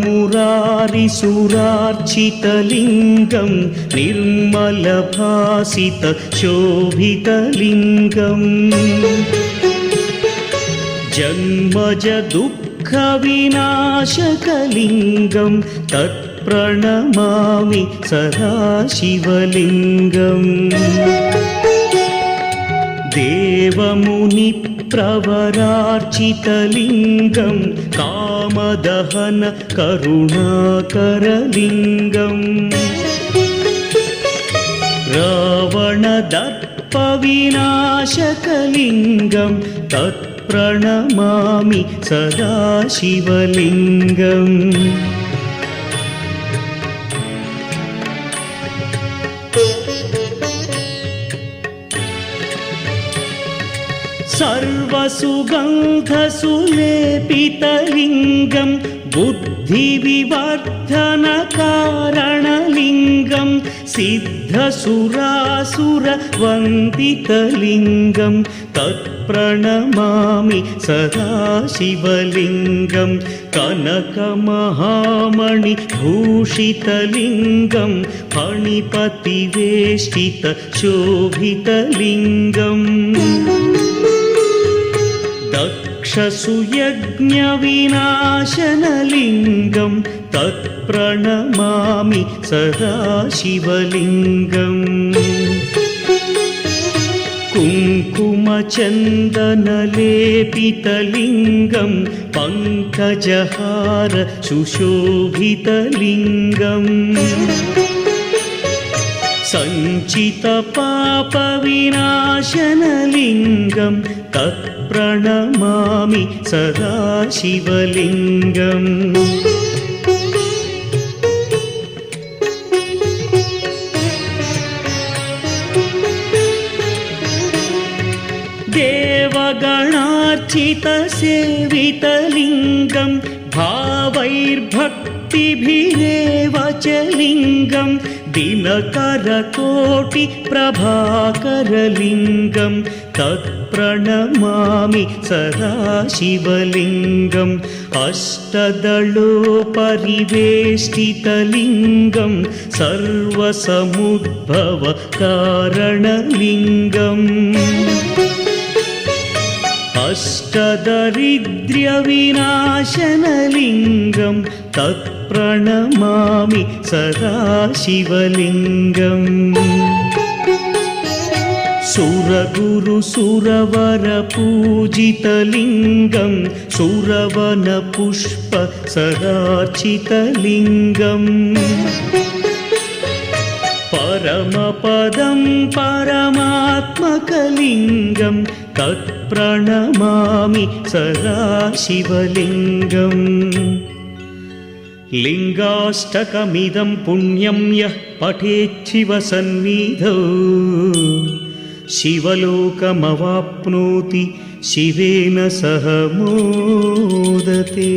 मुरारिसुरार्चितलिङ्गं निर्मलभासितशोभितलिङ्गम् जन्मज दुःखविनाशकलिङ्गं तत्प्रणमामि सदा शिवलिङ्गम् देवमुनिप्रवरार्चितलिङ्गं कामदहन करुणाकरलिङ्गम् रावणदर्पविनाशकलिङ्गं तत्प्रणमामि सदा शिवलिङ्गम् सर्वसुगन्धसुलेपितलिङ्गं बुद्धिविवर्धनकारणलिङ्गं सिद्धसुरासुरवन्दितलिङ्गं तत्प्रणमामि सदा शिवलिङ्गं कनकमहामणिभूषितलिङ्गं फणिपतिवेष्टितशोभितलिङ्गम् दक्षसुयज्ञविनाशनलिङ्गं तत्प्रणमामि सदा शिवलिङ्गम् कुङ्कुमचन्दनलेपितलिङ्गं पङ्कजहार सुशोभितलिङ्गम् सञ्चितपापविनाशनलिङ्गं तत्प्रणमामि सदा शिवलिङ्गम् देवगणार्चितसेवितलिङ्गं भावैर्भक्तिभिरेव च लिङ्गं दिनकरकोटिप्रभाकरलिङ्गं तत्प्रणमामि सदा शिवलिङ्गम् अष्टदलोपरिवेष्टितलिङ्गं सर्वसमुद्भवकारणलिङ्गम् अष्टदरिद्र्यविनाशनलिङ्गं तत्प्रणमामि सदा शिवलिङ्गम् सुरगुरुसुरवरपूजितलिङ्गं सुरवनपुष्पसदार्चितलिङ्गम् परमपदं परमात्मकलिङ्गं तत्प्रणमामि सदा शिवलिङ्गम् लिङ्गाष्टकमिदं पुण्यं यः पठेच्छिवसन्निधौ शिवलोकमवाप्नोति शिवेन सह मोदते।